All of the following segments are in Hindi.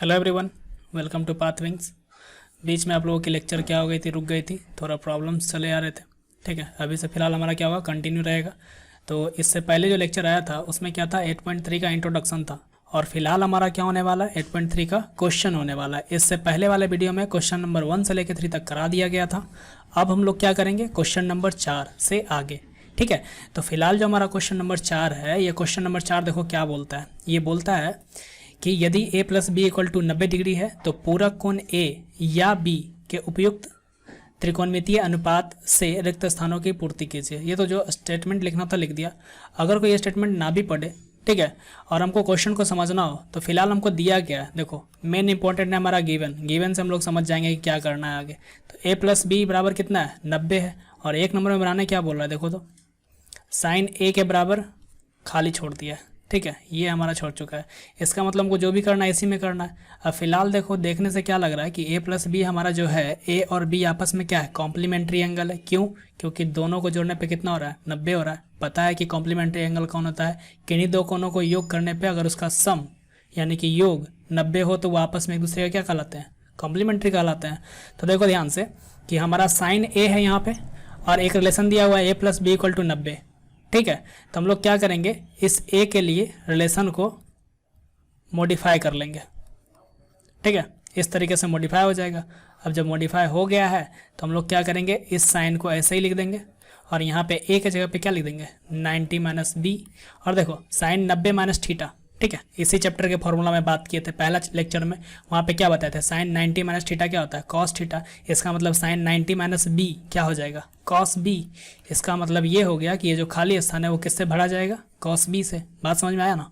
Hello everyone, welcome to path wings. बीच में आप लोगों की लेक्चर क्या हो गई थी, रुक गई थी, थोड़ा प्रॉब्लम्स चले आ रहे थे। ठीक है, अभी से फ़िलहाल हमारा क्या होगा, कंटिन्यू रहेगा। तो इससे पहले जो लेक्चर आया था उसमें क्या था, 8.3 का इंट्रोडक्शन था। और फिलहाल हमारा क्या होने वाला है, 8.3 का क्वेश्चन होने वाला है। इससे पहले वाले वीडियो में क्वेश्चन नंबर 1 से लेकर 3 तक करा दिया गया था। अब हम लोग क्या करेंगे, क्वेश्चन नंबर 4 से आगे। ठीक है, तो फिलहाल जो हमारा क्वेश्चन नंबर 4 है, ये क्वेश्चन नंबर 4 देखो क्या बोलता है। ये बोलता है कि यदि a plus B equal to 90 degree है तो पूरक कोण a या b के उपयुक्त त्रिकोणमितीय अनुपात से रिक्त स्थानों की पूर्ति कीजिए। ये तो जो स्टेटमेंट लिखना था लिख दिया। अगर कोई स्टेटमेंट ना भी पढ़े, ठीक है, और हमको क्वेश्चन को समझना हो तो फिलहाल हमको दिया गया है। देखो मेन इंपॉर्टेंट है हमारा गिवन से हम लोग समझ जाएंगे कि क्या करना है आगे। तो a प्लस बी बराबर कितना है, 90 है। और एक नंबर में बनाने क्या बोल रहा है, देखो तो साइन a के बराबर खाली छोड़ दिया है। ठीक है, ये हमारा छोड़ चुका है। इसका मतलब हमको जो भी करना है इसी में करना है। अब फिलहाल देखो, देखने से क्या लग रहा है कि a प्लस बी हमारा जो है, a और b आपस में क्या है, कॉम्प्लीमेंट्री एंगल है। क्यों? क्योंकि दोनों को जोड़ने पे कितना हो रहा है, 90 हो रहा है। पता है कि कॉम्प्लीमेंट्री एंगल कौन होता है, किन्हीं दो कोणों को योग करने पर अगर उसका सम यानी कि योग 90 हो तो वो आपस में एक दूसरे का क्या कहलाते हैं, कॉम्प्लीमेंट्री कहलाते हैं। तो देखो ध्यान से कि हमारा साइन a है यहाँ पे और एक रिलेशन दिया हुआ है a plus B equal to 90। ठीक है, तो हम लोग क्या करेंगे, इस a के लिए रिलेशन को मॉडिफाई कर लेंगे। ठीक है, इस तरीके से मॉडिफाई हो जाएगा। अब जब मॉडिफाई हो गया है तो हम लोग क्या करेंगे, इस साइन को ऐसे ही लिख देंगे और यहाँ पे a के जगह पे क्या लिख देंगे, 90 माइनस बी। और देखो साइन 90 माइनस थीटा। ठीक है, इसी चैप्टर के फॉर्मूला में बात किए थे पहला लेक्चर में। वहाँ पे क्या बताए थे, साइन 90 माइनस थीटा क्या होता है, कॉस थीटा। इसका मतलब साइन 90 माइनस बी क्या हो जाएगा, कॉस बी। इसका मतलब ये हो गया कि ये जो खाली स्थान है वो किससे भरा जाएगा, कॉस बी से। बात समझ में आया ना।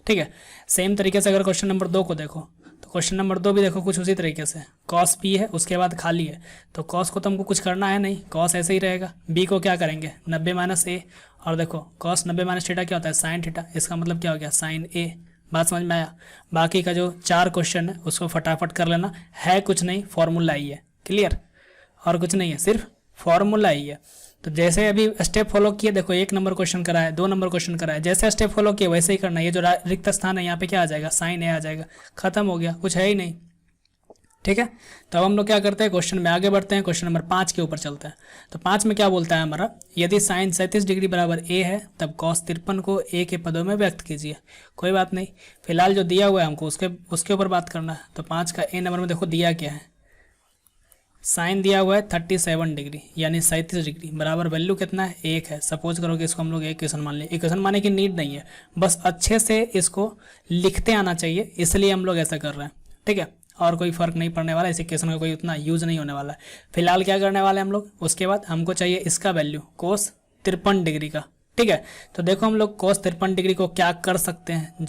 ठीक है, सेम तरीके से अगर क्वेश्चन नंबर 2 को देखो तो क्वेश्चन नंबर 2 भी देखो कुछ उसी तरीके से, कॉस बी है उसके बाद खाली है। तो कॉस को तो हमको कुछ करना है नहीं, कॉस ऐसे ही रहेगा। बी को क्या करेंगे, 90 माइनस ए। और देखो कॉस 90 माइनस थीटा क्या होता है, साइन थीटा। इसका मतलब क्या हो गया, साइन ए। बात समझ में आया। बाकी का जो 4 क्वेश्चन है उसको फटाफट कर लेना है, कुछ नहीं, फॉर्मूला ही है। क्लियर, और कुछ नहीं है, सिर्फ फॉर्मूला ही है। तो जैसे अभी स्टेप फॉलो किए, देखो 1 नंबर क्वेश्चन करा है, 2 नंबर क्वेश्चन करा है, जैसे स्टेप फॉलो किए वैसे ही करना है। ये जो रिक्त स्थान है यहाँ पे क्या आ जाएगा, साइन ए आ जाएगा। खत्म हो गया, कुछ है ही नहीं। ठीक है, तो अब हम लोग क्या करते हैं, क्वेश्चन में आगे बढ़ते हैं। क्वेश्चन नंबर 5 के ऊपर चलते हैं। तो 5 में क्या बोलता है हमारा, यदि साइन 37 डिग्री बराबर a है तब कॉस 53 को a के पदों में व्यक्त कीजिए। कोई बात नहीं, फिलहाल जो दिया हुआ है हमको उसके ऊपर बात करना है। तो 5 का a नंबर में देखो दिया क्या है, साइन दिया हुआ है 37 डिग्री यानी 37 डिग्री बराबर वैल्यू कितना है, 1 है। सपोज करो कि इसको हम लोग इक्वेशन मान लें। इक्वेशन मानने की नीड नहीं है, बस अच्छे से इसको लिखते आना चाहिए, इसलिए हम लोग ऐसा कर रहे हैं। ठीक है, और कोई फर्क नहीं पड़ने वाला, इस इक्वेशन का कोई उतना यूज नहीं होने वाला है। फिलहाल क्या करने वाले हम लोग, उसके बाद हमको चाहिए इसका वैल्यू कोस 53 डिग्री का। ठीक है, तो देखो हम लोग कोस 53 डिग्री को क्या कर सकते हैं,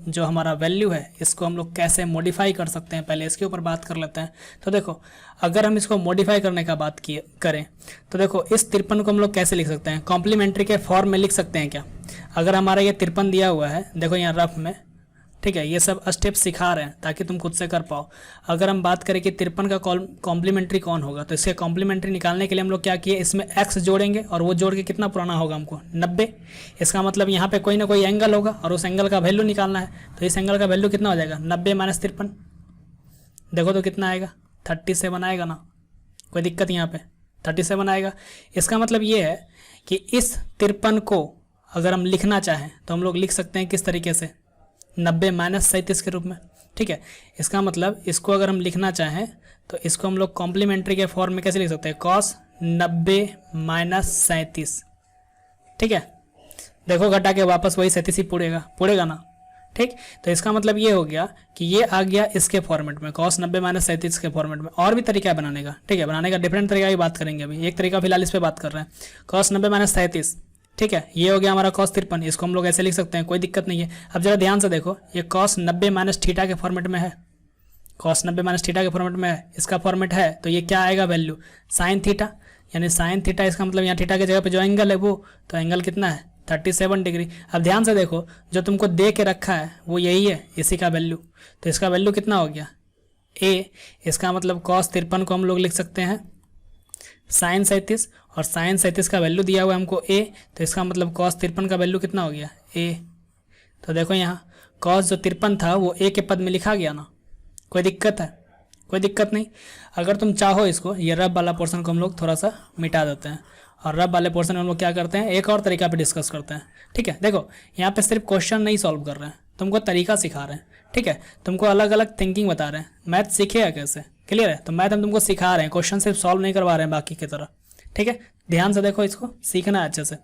जो हमारा वैल्यू है इसको हम लोग कैसे मॉडिफाई कर सकते हैं, पहले इसके ऊपर बात कर लेते हैं। तो देखो अगर हम इसको मॉडिफाई करने का बात करें तो देखो इस 53 को हम लोग कैसे लिख सकते हैं, कॉम्प्लीमेंट्री के फॉर्म में लिख सकते हैं क्या। अगर हमारा ये 53 दिया हुआ है, देखो यहाँ रफ में, ठीक है, ये सब स्टेप सिखा रहे हैं ताकि तुम खुद से कर पाओ। अगर हम बात करें कि 53 का कॉम्प्लीमेंट्री कौन होगा, तो इसके कॉम्प्लीमेंट्री निकालने के लिए हम लोग क्या किए, इसमें x जोड़ेंगे और वो जोड़ के कितना पुराना होगा हमको, 90। इसका मतलब यहाँ पे कोई ना कोई एंगल होगा और उस एंगल का वैल्यू निकालना है। तो इस एंगल का वैल्यू कितना हो जाएगा, 90 माइनस 53। देखो तो कितना आएगा, 37 आएगा ना, कोई दिक्कत यहाँ पे 37 आएगा। इसका मतलब ये है कि इस 53 को अगर हम लिखना चाहें तो हम लोग लिख सकते हैं किस तरीके से, 90 माइनस 37 के रूप में। ठीक है, इसका मतलब इसको अगर हम लिखना चाहें तो इसको हम लोग कॉम्प्लीमेंट्री के फॉर्म में कैसे लिख सकते हैं, कॉस 90 माइनस 37। ठीक है, देखो घटा के वापस वही 37 ही पुड़ेगा ना। ठीक, तो इसका मतलब ये हो गया कि ये आ गया इसके फॉर्मेट में, कॉस 90 माइनस 37 के फॉर्मेट में। और भी तरीका है बनाने का, ठीक है, बनाने का डिफरेंट तरीका की बात करेंगे अभी। एक तरीका फिलहाल इस पर बात कर रहे हैं, कॉस 90 माइनस 37। ठीक है, ये हो गया हमारा कॉस 53, इसको हम लोग ऐसे लिख सकते हैं, कोई दिक्कत नहीं है। अब जरा ध्यान से देखो, ये कॉस 90 माइनस थीटा के फॉर्मेट में है, कॉस 90 माइनस थीटा के फॉर्मेट में है, इसका फॉर्मेट है। तो ये क्या आएगा वैल्यू, साइन थीटा, यानी साइन थीटा। इसका मतलब यहाँ थीटा की जगह पे जो एंगल है वो, तो एंगल कितना है, 37 डिग्री। अब ध्यान से देखो, जो तुमको दे के रखा है वो यही है, इसी का वैल्यू। तो इसका वैल्यू कितना हो गया, a। इसका मतलब कॉस 53 को हम लोग लिख सकते हैं साइन 37, और साइन 37 का वैल्यू दिया हुआ है हमको a। तो इसका मतलब कॉस 53 का वैल्यू कितना हो गया, a। तो देखो यहाँ कॉस जो 53 था वो a के पद में लिखा गया ना, कोई दिक्कत है? कोई दिक्कत नहीं। अगर तुम चाहो इसको, ये रब वाला पोर्शन को हम लोग थोड़ा सा मिटा देते हैं और रब वाले पोर्शन में हम लोग क्या करते हैं, एक और तरीका पे डिस्कस करते हैं। ठीक है, देखो यहाँ पे सिर्फ क्वेश्चन नहीं सॉल्व कर रहे हैं, तुमको तरीका सिखा रहे हैं। ठीक है, तुमको अलग अलग थिंकिंग बता रहे हैं। मैथ सीखेगा कैसे, क्लियर है? तो मैथ हम तुमको सिखा रहे हैं, क्वेश्चन सिर्फ सॉल्व नहीं करवा रहे हैं बाकी की तरह। ठीक है, ध्यान से देखो, इसको सीखना है अच्छे से।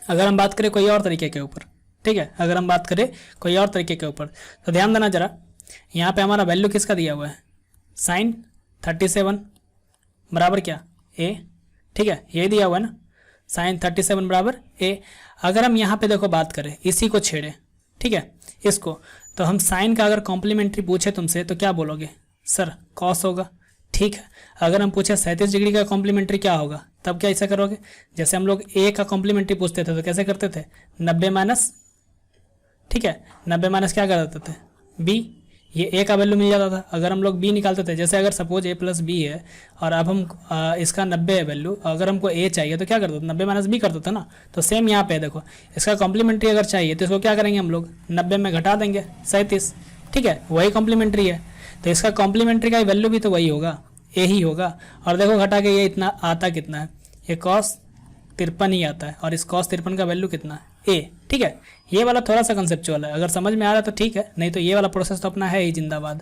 अगर हम बात करें कोई और तरीके के ऊपर, ठीक है, अगर हम बात करें कोई और तरीके के ऊपर, तो ध्यान देना जरा। यहाँ पे हमारा वैल्यू किसका दिया हुआ है, साइन 37 बराबर क्या, ए। ठीक है, ये दिया हुआ है ना, साइन 37 बराबर ए। अगर हम यहाँ पे देखो बात करें, इसी को छेड़े, ठीक है, इसको, तो हम साइन का अगर कॉम्प्लीमेंट्री पूछे तुमसे तो क्या बोलोगे, सर कॉस होगा। ठीक है, अगर हम पूछे 37 डिग्री का कॉम्प्लीमेंट्री क्या होगा, तब क्या ऐसा करोगे, जैसे हम लोग ए का कॉम्प्लीमेंट्री पूछते थे तो कैसे करते थे, 90 माइनस, ठीक है, 90 माइनस क्या कर देते थे, बी। ये ए का वैल्यू मिल जाता था। अगर हम लोग बी निकालते थे, जैसे अगर सपोज ए प्लस बी है और अब हम इसका 90 है वैल्यू, अगर हमको ए चाहिए तो क्या करते थे, 90 माइनस बी करते थे ना। तो सेम यहाँ पे देखो, इसका कॉम्प्लीमेंट्री अगर चाहिए तो इसको क्या करेंगे हम लोग, 90 में घटा देंगे 37। ठीक है, वही कॉम्प्लीमेंट्री है, तो इसका कॉम्प्लीमेंट्री का वैल्यू भी तो वही होगा, ए ही होगा। और देखो घटा के ये इतना आता कितना है, ये कॉस 53 ही आता है, और इस कॉस 53 का वैल्यू कितना है, ए। ठीक है, ये वाला थोड़ा सा कंसेप्चुअल है, अगर समझ में आ रहा है तो ठीक है, नहीं तो ये वाला प्रोसेस तो अपना है ही जिंदाबाद।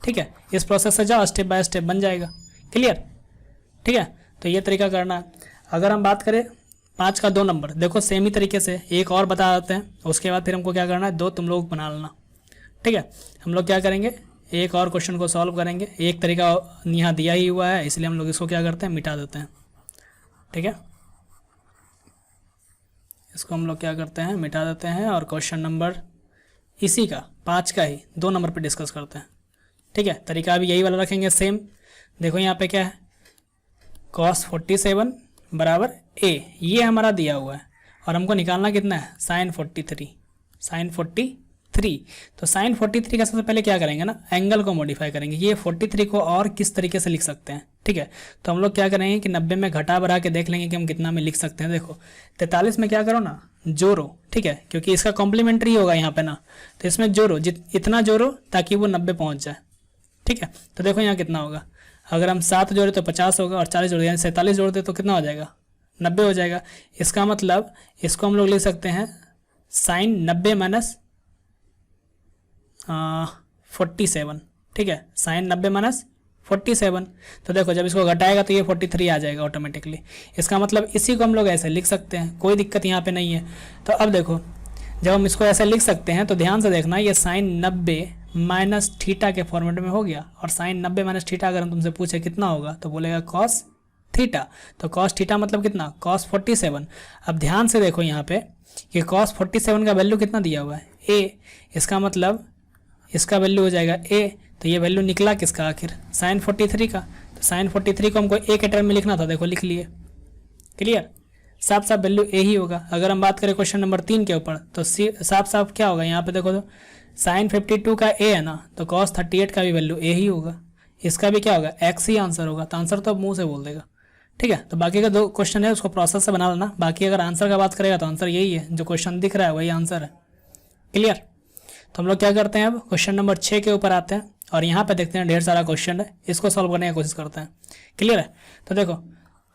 ठीक है, इस प्रोसेस से जाओ, स्टेप बाय स्टेप बन जाएगा, क्लियर। ठीक है, तो ये तरीका करना है। अगर हम बात करें 5 का 2 नंबर, देखो सेम ही तरीके से एक और बता देते हैं, उसके बाद फिर हमको क्या करना है, 2 तुम लोग बना लेना। ठीक है, हम लोग क्या करेंगे, एक और क्वेश्चन को सॉल्व करेंगे। एक तरीका यहाँ दिया ही हुआ है, इसलिए हम लोग इसको क्या करते हैं, मिटा देते हैं। ठीक है, इसको हम लोग क्या करते हैं, मिटा देते हैं, और क्वेश्चन नंबर इसी का 5 का ही 2 नंबर पे डिस्कस करते हैं। ठीक है, तरीका भी यही वाला रखेंगे सेम। देखो यहाँ पे क्या है, cos 47 बराबर ए, ये हमारा दिया हुआ है, और हमको निकालना कितना है, साइन 43, साइन 43। तो साइन 43 का सबसे पहले क्या करेंगे ना, एंगल को मॉडिफाई करेंगे। ये 43 को और किस तरीके से लिख सकते हैं, ठीक है, तो हम लोग क्या करेंगे कि 90 में घटा बढ़ा के देख लेंगे कि हम कितना में लिख सकते हैं। देखो 43 में क्या करो ना, जोड़ो, ठीक है, क्योंकि इसका कॉम्प्लीमेंट्री होगा यहाँ पे ना, तो इसमें जोड़ो, इतना जोड़ो ताकि वो 90 पहुँच जाए। ठीक है, तो देखो यहाँ कितना होगा, अगर हम 7 जोड़े तो 50 होगा, और 40 जोड़े यानी 47 जोड़ते तो कितना हो जाएगा, 90 हो जाएगा। इसका मतलब इसको हम लोग लिख सकते हैं साइन 90 माइनस 47। ठीक है, साइन 90 माइनस 47। तो देखो जब इसको घटाएगा तो ये 43 आ जाएगा ऑटोमेटिकली। इसका मतलब इसी को हम लोग ऐसे लिख सकते हैं, कोई दिक्कत यहाँ पे नहीं है। तो अब देखो जब हम इसको ऐसे लिख सकते हैं तो ध्यान से देखना, ये साइन 90 माइनस थीटा के फॉर्मेट में हो गया, और साइन 90 माइनस थीटा अगर हम तुमसे पूछे कितना होगा तो बोलेगा कॉस थीटा। तो कॉस थीटा मतलब कितना, कॉस 47। अब ध्यान से देखो यहाँ पे कि कॉस 47 का वैल्यू कितना दिया हुआ है, ए। इसका मतलब इसका वैल्यू हो जाएगा ए, तो ये वैल्यू निकला किसका आखिर, साइन 43 का। तो साइन 43 को हमको ए के टर्म में लिखना था, देखो लिख लिए, क्लियर, साफ साफ वैल्यू ए ही होगा। अगर हम बात करें क्वेश्चन नंबर 3 के ऊपर तो साफ साफ क्या होगा, यहाँ पे देखो तो साइन 52 का ए है ना, तो कॉस 38 का भी वैल्यू ए ही होगा। इसका भी क्या होगा, एक्स ही आंसर होगा। तो आंसर तो अब मुंह से बोल देगा। ठीक है, तो बाकी का 2 क्वेश्चन है उसको प्रोसेस से बना लेना। बाकी अगर आंसर का बात करेगा तो आंसर यही है, जो क्वेश्चन दिख रहा है वही आंसर है, क्लियर। तो हम लोग क्या करते हैं, अब क्वेश्चन नंबर 6 के ऊपर आते हैं, और यहाँ पे देखते हैं ढेर सारा क्वेश्चन है, इसको सॉल्व करने की कोशिश करते हैं, क्लियर है। तो देखो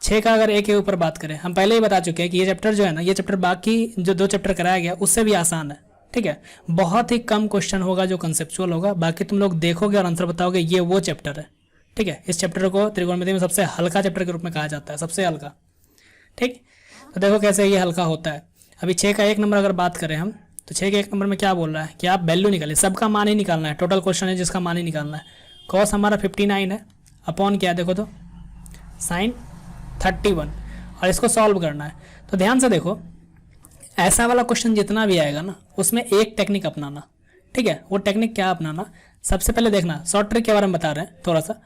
6 का अगर ए के ऊपर बात करें, हम पहले ही बता चुके हैं कि ये चैप्टर जो है ना, ये चैप्टर बाकी जो 2 चैप्टर कराया गया उससे भी आसान है। ठीक है, बहुत ही कम क्वेश्चन होगा जो कंसेप्चुअल होगा, बाकी तुम लोग देखोगे और आंसर बताओगे, ये वो चैप्टर है। ठीक है, इस चैप्टर को त्रिकोणमिति में सबसे हल्का चैप्टर के रूप में कहा जाता है, सबसे हल्का। ठीक, तो देखो कैसे ये हल्का होता है। अभी 6 का 1 नंबर अगर बात करें हम, तो 6 के 1 नंबर में क्या बोल रहा है कि आप वैल्यू निकालिए, सबका मान ही निकालना है, टोटल क्वेश्चन है जिसका मान ही निकालना है। कॉस हमारा 59 है, अपॉन क्या है देखो तो साइन 31, और इसको सॉल्व करना है। तो ध्यान से देखो, ऐसा वाला क्वेश्चन जितना भी आएगा ना, उसमें एक टेक्निक अपनाना। ठीक है, वो टेक्निक क्या अपनाना, सबसे पहले देखना, शॉर्ट ट्रिक के बारे में बता रहे हैं थोड़ा सा।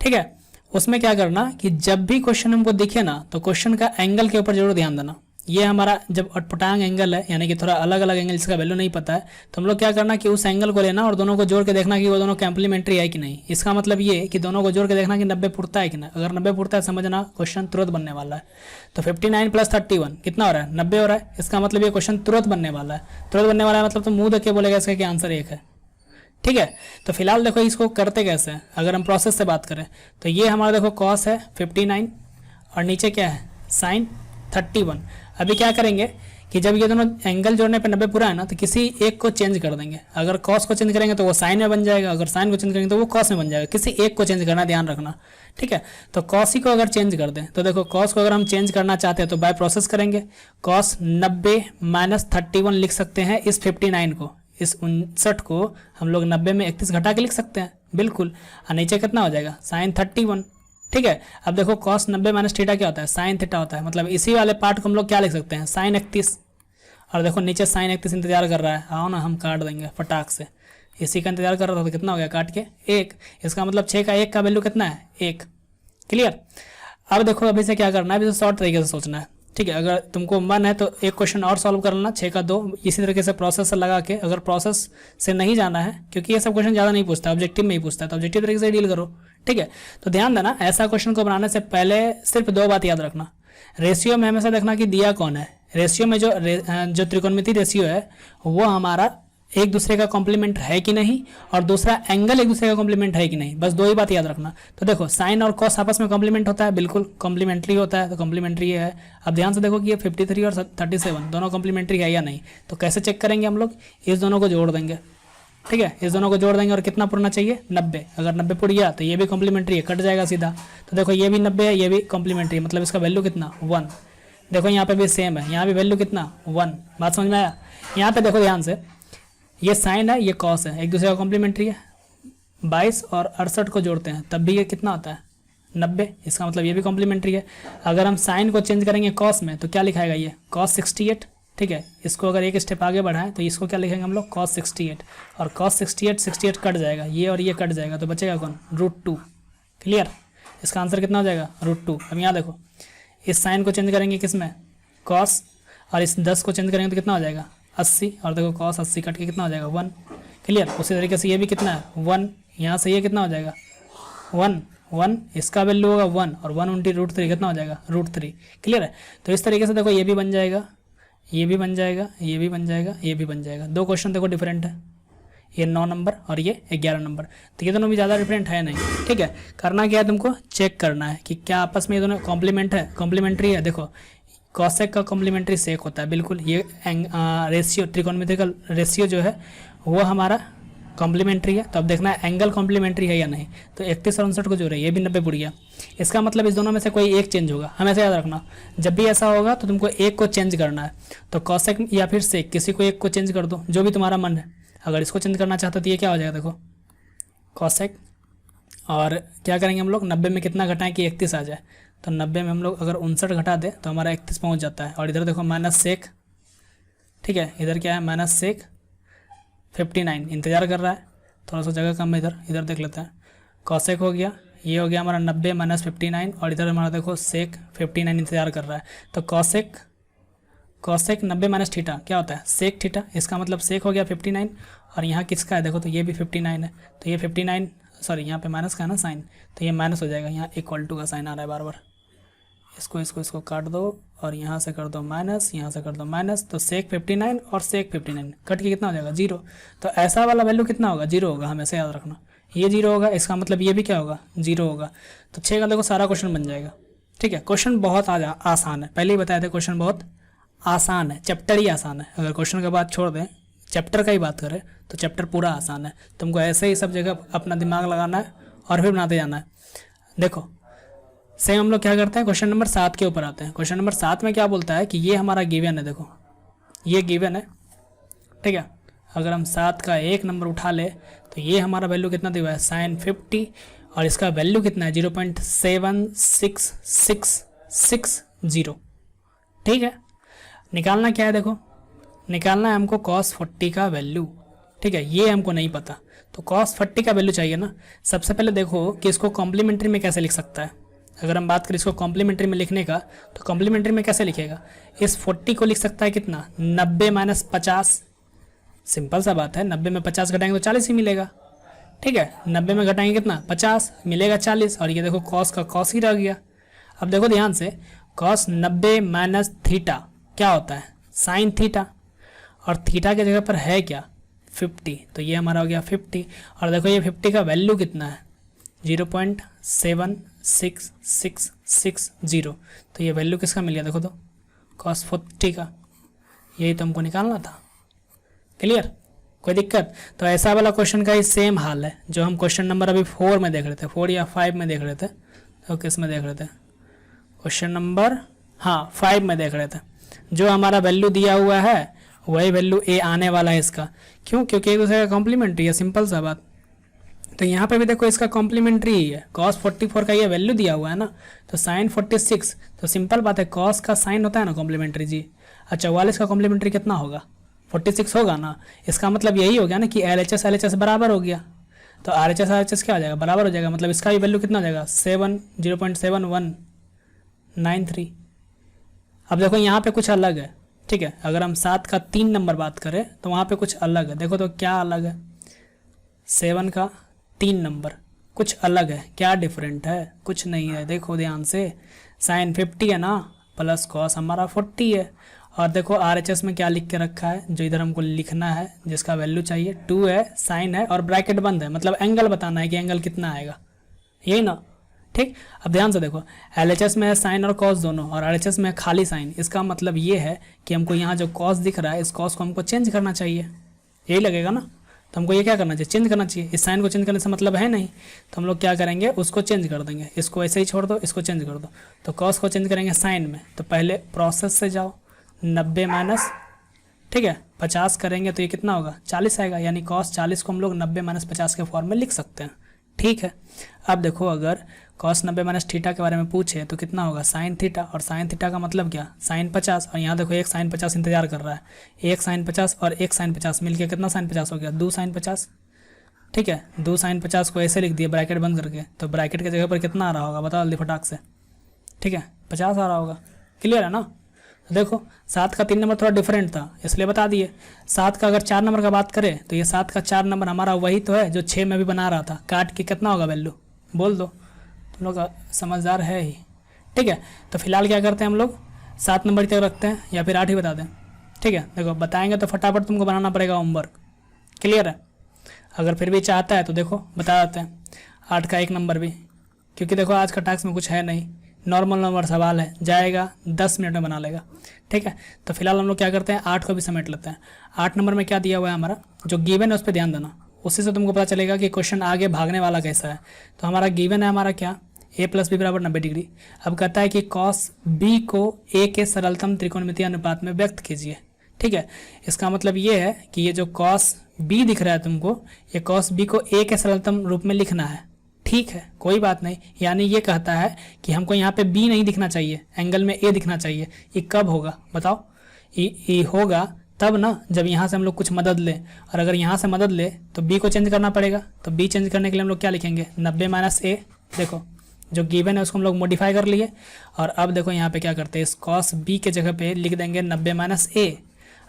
ठीक है, उसमें क्या करना कि जब भी क्वेश्चन हमको दिखे ना, तो क्वेश्चन का एंगल के ऊपर जरूर ध्यान देना। ये हमारा जब अटपटांग एंगल है, यानी कि थोड़ा अलग अलग एंगल जिसका वैल्यू नहीं पता है, तो हम लोग क्या करना कि उस एंगल को लेना और दोनों को जोड़ के देखना कि वो दोनों कॉम्प्लीमेंट्री है कि नहीं। इसका मतलब ये कि दोनों को जोड़ के देखना कि 90 पुरता है कि नहीं। अगर 90 पुरता है, समझना क्वेश्चन तुरंत बनने वाला है। तो 59 + 31 कितना हो रहा है, 90 हो रहा है। इसका मतलब ये क्वेश्चन तुरंत बनने वाला है। तुरंत बनने वाला है मतलब तो मुंह देख के बोलेगा इसका कि आंसर 1 है। ठीक है। तो फिलहाल देखो इसको करते कैसे हैं, अगर हम प्रोसेस से बात करें तो ये हमारा देखो कॉस है 59 और नीचे क्या है साइन 31। अभी क्या करेंगे कि जब ये दोनों एंगल जोड़ने पे 90 पूरा है ना तो किसी एक को चेंज कर देंगे। अगर कॉस को चेंज करेंगे तो वो साइन में बन जाएगा, अगर साइन को चेंज करेंगे तो वो कॉस में बन जाएगा। किसी एक को चेंज करना, ध्यान रखना, ठीक है। तो कॉस ही को अगर चेंज कर दें तो देखो कॉस को अगर हम चेंज करना चाहते हैं तो बाय प्रोसेस करेंगे। कॉस 90 माइनस 31 लिख सकते हैं इस 59 को, इस 59 को हम लोग 90 में 31 घटा के लिख सकते हैं बिल्कुल। और नीचे कितना हो जाएगा साइन 31, ठीक है। अब देखो कॉस 90 माइनस थीटा क्या होता है साइन थीटा होता है, मतलब इसी वाले पार्ट को हम लोग क्या लिख सकते हैं साइन 31। और देखो नीचे साइन 31 इंतजार कर रहा है, आओ ना हम काट देंगे फटाक से, इसी का इंतजार कर रहा था तो कितना हो गया काट के 1। इसका मतलब 6 का 1 का वैल्यू कितना है 1, क्लियर। अब देखो अभी से क्या करना है, अभी से शॉर्ट तरीके से सोचना है, ठीक है। अगर तुमको मन है तो एक क्वेश्चन और सॉल्व कर लेना 6 का 2, इसी तरीके से प्रोसेस से लगा के। अगर प्रोसेस से नहीं जाना है क्योंकि ये सब क्वेश्चन ज़्यादा नहीं पूछता, ऑब्जेक्टिव में ही पूछता है, तो ऑब्जेक्टिव तरीके से डील करो, ठीक है। तो ध्यान देना ऐसा क्वेश्चन को बनाने से पहले सिर्फ 2 बात याद रखना। रेशियो में हमेशा देखना कि दिया कौन है। रेशियो में जो त्रिकोणमिति रेशियो है वो हमारा एक दूसरे का कॉम्प्लीमेंट है कि नहीं, और दूसरा एंगल एक दूसरे का कॉम्प्लीमेंट है कि नहीं, बस 2 ही बात याद रखना। तो देखो साइन और कॉस आपस में कॉम्प्लीमेंट होता है, बिल्कुल कॉम्प्लीमेंट्री होता है, तो कॉम्प्लीमेंट्री है। अब ध्यान से देखो कि ये 53 और 37 दोनों कॉम्प्लीमेंट्री है या नहीं। तो कैसे चेक करेंगे हम लोग, इस दोनों को जोड़ देंगे, ठीक है। इस दोनों को जोड़ देंगे और कितना पुरना चाहिए 90। अगर 90 पुर गया तो ये भी कॉम्प्लीमेंट्री है, कट जाएगा सीधा। तो देखो ये भी 90 है, ये भी कॉम्प्लीमेंट्री है, मतलब इसका वैल्यू कितना 1। देखो यहाँ पे भी सेम है, यहाँ भी वैल्यू कितना 1। बात समझ में आया। यहाँ पे देखो ध्यान से, ये साइन है ये कॉस है, एक दूसरे का कॉम्प्लीमेंट्री है। 22 और 68 को जोड़ते हैं तब भी ये कितना आता है 90, इसका मतलब ये भी कॉम्प्लीमेंट्री है। अगर हम साइन को चेंज करेंगे कॉस में तो क्या लिखाएगा ये cos 68, ठीक है। इसको अगर एक स्टेप आगे बढ़ाएं तो इसको क्या लिखेंगे हम लोग cos 68, और cos 68 कट जाएगा, ये और ये कट जाएगा, तो बचेगा कौन √2, क्लियर। इसका आंसर कितना हो जाएगा √2। अब यहाँ देखो इस साइन को चेंज करेंगे किस में cos, और इस 10 को चेंज करेंगे तो कितना हो जाएगा 80, और देखो cos 80 कट के कितना हो जाएगा 1, क्लियर। उसी तरीके से ये भी कितना है 1, यहाँ से ये कितना हो जाएगा 1, इसका वैल्यू होगा 1, और 1 × √3 कितना हो जाएगा √3, क्लियर है। तो इस तरीके से देखो ये भी बन जाएगा, ये भी बन जाएगा, ये भी बन जाएगा, ये भी बन जाएगा। 2 क्वेश्चन देखो डिफरेंट है, ये 9 नंबर और ये 11 नंबर, तो ये दोनों भी ज़्यादा डिफरेंट है नहीं, ठीक है। करना क्या है तुमको चेक करना है कि क्या आपस में ये दोनों कॉम्प्लीमेंट है, कॉम्प्लीमेंट्री है। देखो कॉसेक का कॉम्प्लीमेंट्री सेक होता है बिल्कुल, ये रेशियो त्रिकोणमितिकल रेशियो जो है वो हमारा कॉम्प्लीमेंट्री है। तो अब देखना है एंगल कॉम्प्लीमेंट्री है या नहीं। तो 31 और 59 को जो है ये भी 90 पुर गया, इसका मतलब इस दोनों में से कोई एक चेंज होगा, हमेशा याद रखना। जब भी ऐसा होगा तो तुमको एक को चेंज करना है, तो कॉसेक या फिर सेक किसी को एक को चेंज कर दो, जो भी तुम्हारा मन है। अगर इसको चेंज करना चाहते हो तो ये क्या हो जाएगा देखो कॉसेक, और क्या करेंगे हम लोग 90 में कितना घटाएं कि 31 आ जाए। तो 90 में हम लोग अगर 59 घटा दें तो हमारा 31 पहुंच जाता है। और इधर देखो माइनस सेक, ठीक है, इधर क्या है माइनस सेक 59 इंतजार कर रहा है, थोड़ा सा जगह कम है इधर देख लेते हैं। कॉसेक हो गया, ये हो गया हमारा 90 माइनस 59, और इधर हमारा देखो सेक 59 इंतजार कर रहा है। तो कॉसेक 90 माइनस थीटा क्या होता है सेक थीटा, इसका मतलब सेक हो गया 59, और यहाँ किसका है देखो तो ये भी 59 है। तो ये 59 सॉरी यहाँ पे माइनस का है ना साइन, तो ये माइनस हो जाएगा, यहाँ इक्वल टू का साइन आ रहा है बार बार। इसको काट दो और यहाँ से कर दो माइनस, यहाँ से कर दो माइनस, तो सेक 59 और सेक 59 कट के कितना हो जाएगा 0। तो ऐसा वाला वैल्यू कितना होगा 0 होगा, हमेशा याद रखना ये 0 होगा, इसका मतलब ये भी क्या होगा 0 होगा। तो 6 का देखो सारा क्वेश्चन बन जाएगा, ठीक है। क्वेश्चन बहुत आसान है, पहले ही बताया था क्वेश्चन बहुत आसान है, चैप्टर ही आसान है। अगर क्वेश्चन के बाद छोड़ दें चैप्टर का ही बात करें तो चैप्टर पूरा आसान है। तुमको ऐसे ही सब जगह अपना दिमाग लगाना है और फिर बनाते जाना है। देखो सेम हम लोग क्या करते हैं क्वेश्चन नंबर 7 के ऊपर आते हैं। क्वेश्चन नंबर 7 में क्या बोलता है कि ये हमारा गिवन है, देखो ये गिवन है, ठीक है। अगर हम 7 का 1 नंबर उठा ले तो ये हमारा वैल्यू कितना दिया है साइन 50, और इसका वैल्यू कितना है 0.766660, ठीक है। निकालना क्या है देखो, निकालना है हमको cos 40 का वैल्यू, ठीक है। ये हमको नहीं पता, तो cos 40 का वैल्यू चाहिए ना। सबसे पहले देखो कि इसको कॉम्प्लीमेंट्री में कैसे लिख सकता है। अगर हम बात करें इसको कॉम्प्लीमेंट्री में लिखने का, तो कॉम्प्लीमेंट्री में कैसे लिखेगा, इस 40 को लिख सकता है कितना 90 माइनस 50, सिंपल सा बात है, 90 में 50 घटाएंगे तो 40 ही मिलेगा, ठीक है। 90 में घटाएंगे कितना 50 मिलेगा 40, और ये देखो cos का cos ही रह गया। अब देखो ध्यान से cos 90 माइनस थीटा क्या होता है साइन थीटा, और थीटा की जगह पर है क्या 50, तो ये हमारा हो गया 50। और देखो ये 50 का वैल्यू कितना है, 0.766660, तो ये वैल्यू किसका मिल गया देखो तो, cos 40 का। यही तो हमको निकालना था। क्लियर, कोई दिक्कत? तो ऐसा वाला क्वेश्चन का ही सेम हाल है जो हम क्वेश्चन नंबर अभी 4 में देख रहे थे, 4 या 5 में देख रहे थे। तो किस में देख रहे थे, क्वेश्चन नंबर 5 में देख रहे थे। जो हमारा वैल्यू दिया हुआ है वही वैल्यू ए आने वाला है इसका। क्यों? क्योंकि एक दूसरे का कॉम्प्लीमेंट्री है, सिंपल सा बात। तो यहाँ पे भी देखो इसका कॉम्प्लीमेंट्री ही है, cos 44 का ये वैल्यू दिया हुआ है ना, तो sin 46, तो सिंपल बात है cos का साइन होता है ना कॉम्प्लीमेंट्री जी। अच्छा 44 का कॉम्प्लीमेंट्री कितना होगा, 46 होगा ना। इसका मतलब यही हो गया ना कि LHS LHS बराबर हो गया, तो RHS RHS क्या हो जाएगा, बराबर हो जाएगा। मतलब इसका भी वैल्यू कितना हो जाएगा, 0.7193। अब देखो यहाँ पे कुछ अलग है, ठीक है। अगर हम 7 का 3 नंबर बात करें तो वहाँ पे कुछ अलग है। देखो तो क्या अलग है, 7 का 3 नंबर कुछ अलग है। क्या डिफरेंट है, कुछ नहीं है। देखो ध्यान से, साइन 50 है ना, प्लस कॉस हमारा 40 है। और देखो RHS में क्या लिख के रखा है, जो इधर हमको लिखना है, जिसका वैल्यू चाहिए 2 है, साइन है और ब्रैकेट बंद है, मतलब एंगल बताना है कि एंगल कितना आएगा, यही ना। ठीक, अब ध्यान से देखो, LHS में है साइन और कॉस दोनों, और RHS में है खाली साइन। इसका मतलब ये है कि हमको यहाँ जो कॉस दिख रहा है, इस कॉस को हमको चेंज करना चाहिए, यही लगेगा ना। तो हमको ये क्या करना चाहिए, चेंज करना चाहिए। इस साइन को चेंज करने से मतलब है नहीं, तो हम लोग क्या करेंगे, उसको चेंज कर देंगे। इसको ऐसे ही छोड़ दो, इसको चेंज कर दो, तो कॉस को चेंज करेंगे साइन में। तो पहले प्रोसेस से जाओ, 90 माइनस, ठीक है, 50 करेंगे तो ये कितना होगा, 40 आएगा। यानी cos 40 को हम लोग 90 माइनस 50 के फॉर्म में लिख सकते हैं। ठीक है, अब देखो अगर cos 90 माइनस थीटा के बारे में पूछे तो कितना होगा, साइन थीटा। और साइन थीटा का मतलब क्या, साइन 50। और यहाँ देखो एक साइन 50 इंतजार कर रहा है, एक साइन 50 और एक साइन 50 मिलके कितना साइन 50 हो गया, 2 साइन 50। ठीक है, 2 साइन 50 को ऐसे लिख दिया ब्रैकेट बंद करके, तो ब्रैकेट की जगह पर कितना आ रहा होगा, बता जल्दी फटाक से। ठीक है, 50 आ रहा होगा। क्लियर है ना। तो देखो 7 का 3 नंबर थोड़ा डिफरेंट था, इसलिए बता दिए। 7 का अगर 4 नंबर का बात करें तो ये 7 का 4 नंबर हमारा वही तो है जो 6 में भी बना रहा था। काट के कितना होगा वैल्यू, बोल दो, तुम लोग समझदार है ही। ठीक है, तो फिलहाल क्या करते हैं हम लोग, 7 नंबर तक रखते हैं या फिर 8 ही बता दें। ठीक है, देखो बताएंगे तो फटाफट तुमको बनाना पड़ेगा होमवर्क। क्लियर है, अगर फिर भी चाहता है तो देखो बता देते हैं 8 का 1 नंबर भी, क्योंकि देखो आज का टास्क में कुछ है नहीं, नॉर्मल नंबर सवाल है, जाएगा 10 मिनट में बना लेगा। ठीक है, तो फिलहाल हम लोग क्या करते हैं, 8 को भी समेट लेते हैं। 8 नंबर में क्या दिया हुआ है हमारा, जो गिवन है उस पर ध्यान देना, उससे से तुमको पता चलेगा कि क्वेश्चन आगे भागने वाला कैसा है। तो हमारा गिवन है हमारा क्या, a + b = 90 डिग्री। अब कहता है कि cos b को a के सरलतम त्रिकोणमितीय अनुपात में व्यक्त कीजिए। ठीक है, इसका मतलब ये है कि ये जो cos b दिख रहा है तुमको, ये cos b को a के सरलतम रूप में लिखना है। ठीक है, कोई बात नहीं। यानी ये कहता है कि हमको यहाँ पे b नहीं दिखना चाहिए, एंगल में a दिखना चाहिए। ये कब होगा बताओ, ये होगा तब ना जब यहाँ से हम लोग कुछ मदद लें, और अगर यहाँ से मदद ले तो b को चेंज करना पड़ेगा। तो b चेंज करने के लिए हम लोग क्या लिखेंगे, 90 माइनस a। देखो जो गिवन है उसको हम लोग मॉडिफाई कर लिए, और अब देखो यहाँ पे क्या करते हैं, इस cos b के जगह पे लिख देंगे 90 माइनस a।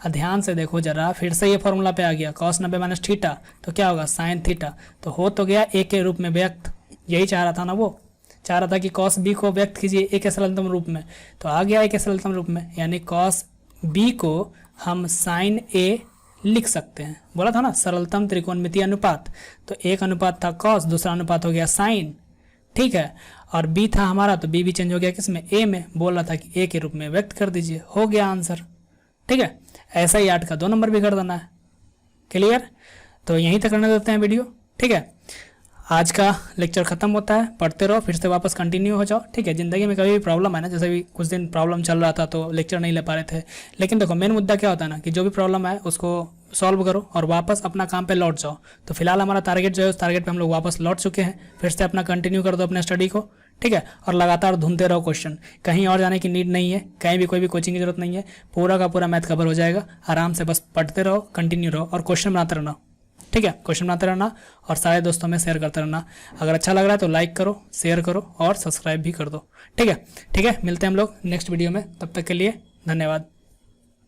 ध्यान से देखो जरा, फिर से ये फॉर्मूला पे आ गया, cos 90 माइनस थीटा, तो क्या होगा, साइन थीटा। तो हो तो गया a के रूप में व्यक्त, यही चाह रहा था ना, वो चाह रहा था कि cos b को व्यक्त कीजिए a के सरलतम रूप में, तो आ गया a के सरलतम रूप में। यानी cos b को हम साइन a लिख सकते हैं। बोला था ना सरलतम त्रिकोणमितीय अनुपात, तो एक अनुपात था cos, दूसरा अनुपात हो गया साइन। ठीक है, और b था हमारा, तो b भी चेंज हो गया किसमें, a में। बोल रहा था कि a के रूप में व्यक्त कर दीजिए, हो गया आंसर। ठीक है, ऐसा ही 8 का 2 नंबर भी कर देना है। क्लियर, तो यहीं तक करने देते हैं वीडियो। ठीक है, आज का लेक्चर खत्म होता है, पढ़ते रहो, फिर से वापस कंटिन्यू हो जाओ। ठीक है, ज़िंदगी में कभी भी प्रॉब्लम है ना, जैसे भी कुछ दिन प्रॉब्लम चल रहा था तो लेक्चर नहीं ले पा रहे थे, लेकिन देखो मेन मुद्दा क्या होता है ना कि जो भी प्रॉब्लम है उसको सॉल्व करो और वापस अपना काम पे लौट जाओ। तो फिलहाल हमारा टारगेट जो है उस टारगेट पे हम लोग वापस लौट चुके हैं। फिर से अपना कंटिन्यू कर दो अपने स्टडी को। ठीक है, और लगातार ढूंढते रहो क्वेश्चन, कहीं और जाने की नीड नहीं है, कहीं भी कोई भी कोचिंग की जरूरत नहीं है, पूरा का पूरा मैथ कवर हो जाएगा। आराम से बस पढ़ते रहो, कंटिन्यू रहो और क्वेश्चन बनाते रहना। ठीक है, क्वेश्चन बनाते रहना और सारे दोस्तों में शेयर करते रहना। अगर अच्छा लग रहा है तो लाइक करो, शेयर करो और सब्सक्राइब भी कर दो। ठीक है, मिलते हैं हम लोग नेक्स्ट वीडियो में, तब तक के लिए धन्यवाद।